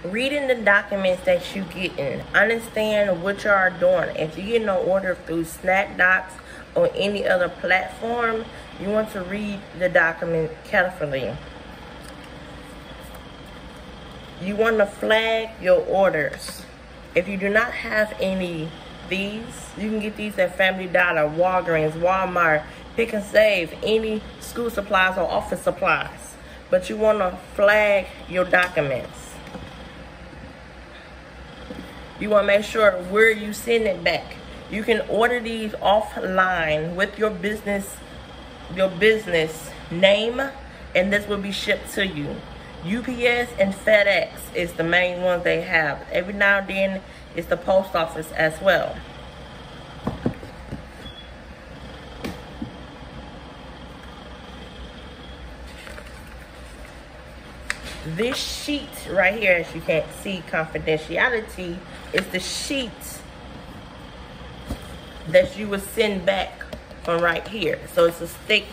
reading the documents that you getting, understand what you are doing. If you get no order through SnapDocs or any other platform, you want to read the document carefully. You want to flag your orders. If you do not have any these, you can get these at Family Dollar, Walgreens, Walmart, Pick and Save, any school supplies or office supplies. But you want to flag your documents. You want to make sure where you send it back. You can order these offline with your business name, and this will be shipped to you. UPS and FedEx is the main ones they have. Every now and then it's the post office as well. This sheet right here, as you can't see, confidentiality, is the sheet that you would send back from right here. So it's a stick.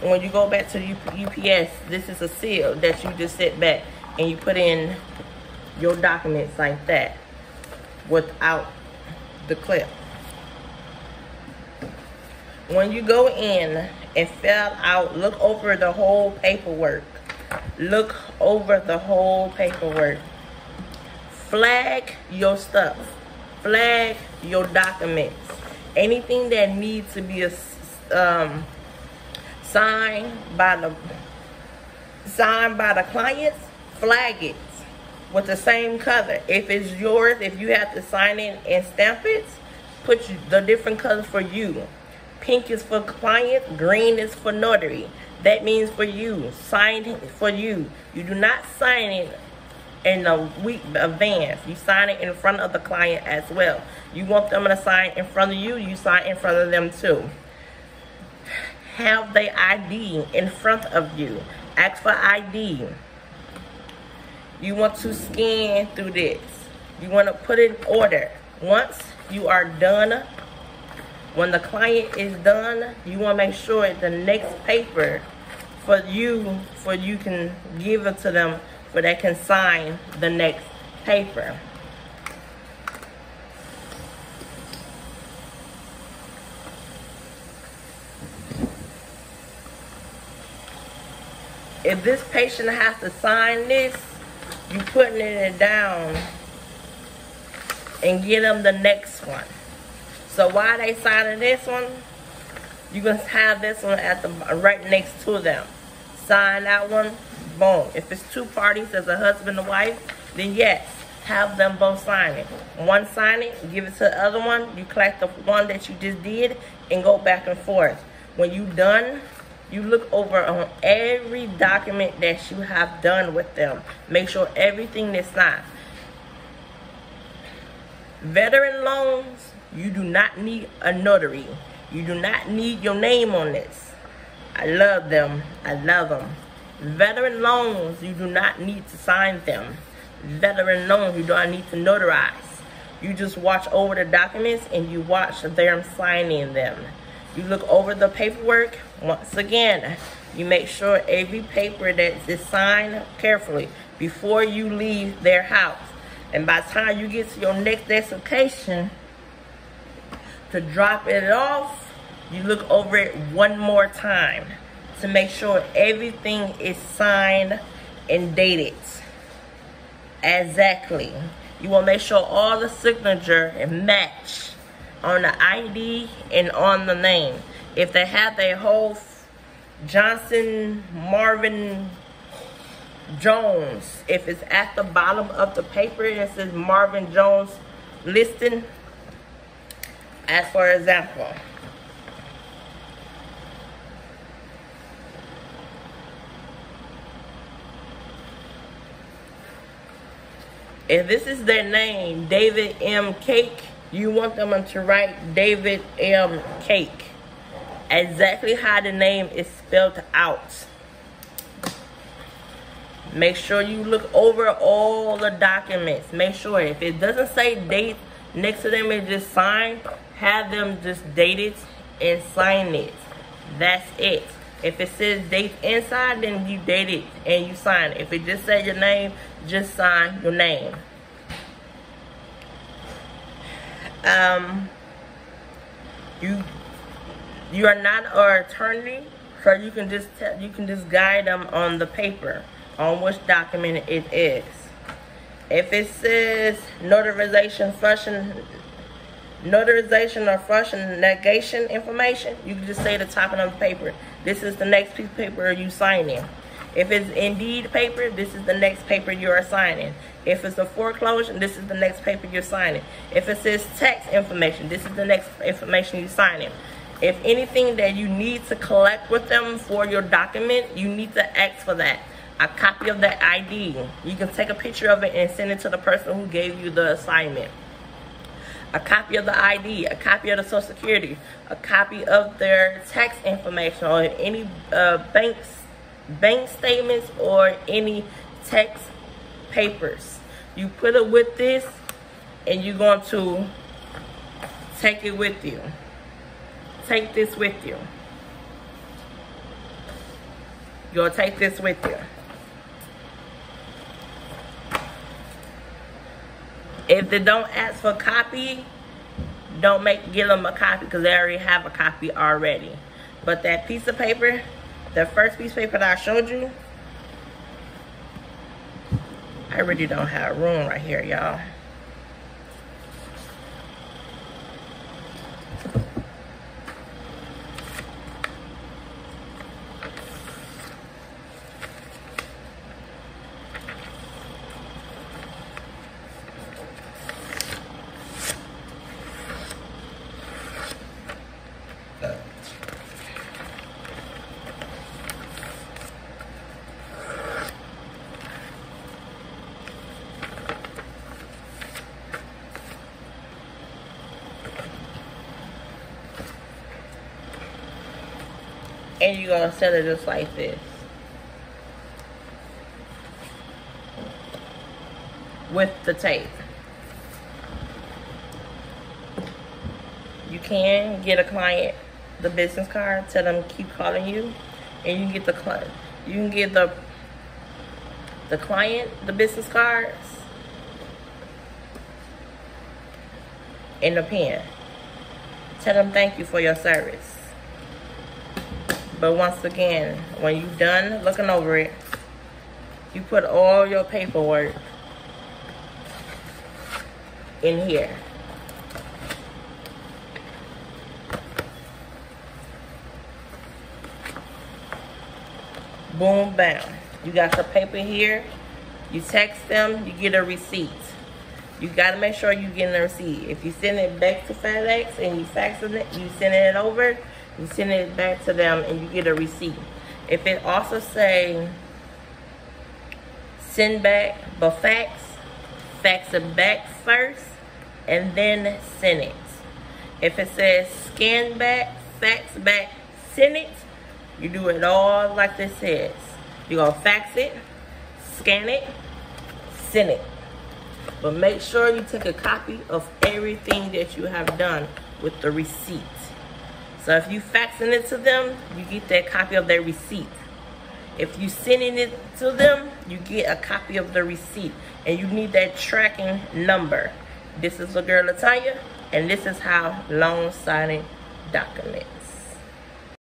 When you go back to UPS, this is a seal that you just sit back and you put in your documents like that without the clip. When you go in and fill out, look over the whole paperwork. Look over the whole paperwork. Flag your stuff. Flag your documents. Anything that needs to be signed by the clients, flag it with the same color. If it's yours, if you have to sign it and stamp it, put the different colors for you. Pink is for clients, green is for notary. That means for you, signed for you. You do not sign it in a week advance. You sign it in front of the client as well. You want them to sign in front of you, you sign in front of them too. Have the ID in front of you. Ask for ID. You want to scan through this. You want to put in order. Once you are done, when the client is done, you want to make sure the next paper for you can give it to them so they can sign the next paper. If this patient has to sign this, you putting it down and get them the next one. So while they signing this one, you can have this one at the right next to them. Sign that one, boom. If it's two parties as a husband and wife, then yes, have them both sign it. One sign it, give it to the other one. You collect the one that you just did and go back and forth. When you done, you look over on every document that you have done with them. Make sure everything is signed. Veteran loans, you do not need a notary. You do not need your name on this. I love them. I love them. Veteran loans, you do not need to sign them. Veteran loans, you do not need to notarize. You just watch over the documents and you watch them signing them. You look over the paperwork. Once again, you make sure every paper that is signed carefully before you leave their house. And by the time you get to your next destination to drop it off, you look over it one more time to make sure everything is signed and dated exactly. You want to make sure all the signature match on the ID and on the name. If they have their whole Johnson, Marvin Jones, if it's at the bottom of the paper and it says Marvin Jones listing, as for example, if this is their name, David M. Cake, you want them to write David M. Cake. Exactly how the name is spelled out. Make sure you look over all the documents. Make sure if it doesn't say date next to them, it's just sign. Have them just date it and sign it. That's it. If it says date inside, then you date it and you sign it. If it just says your name, just sign your name. You are not an attorney, so you can just guide them on the paper on which document it is. If it says notarization or function negation information, you can just say the top of the paper. This is the next piece of paper you sign in. If it's indeed paper, this is the next paper you are signing. If it's a foreclosure, this is the next paper you're signing. If it says tax information, this is the next information you sign in. If anything that you need to collect with them for your document, you need to ask for that. A copy of the ID. You can take a picture of it and send it to the person who gave you the assignment. A copy of the ID, a copy of the Social Security, a copy of their tax information, or any bank statements, or any tax papers. You put it with this, and you're going to take it with you. Take this with you. You'll take this with you. If they don't ask for a copy, don't give them a copy, because they already have a copy already. But that piece of paper, the first piece of paper that I showed you, I really don't have room right here, y'all. And you're going to set it just like this. With the tape. You can get a client the business card, tell them keep calling you, and you can get the client. You can get the client the business cards and the pen. Tell them thank you for your service. But once again, when you're done looking over it, you put all your paperwork in here. Boom, bam. You got the paper here. You text them, you get a receipt. You gotta make sure you're getting a receipt. If you send it back to FedEx and you faxing it, you sending it over, you send it back to them and you get a receipt. If it also say send back but fax it back first and then send it. If it says scan back, fax back, send it, you do it all like this says. You're gonna fax it, scan it, send it. But make sure you take a copy of everything that you have done with the receipt. So if you faxing it to them, you get that copy of their receipt. If you sending it to them, you get a copy of the receipt. And you need that tracking number. This is the girl Latanya, and this is how loan signing documents.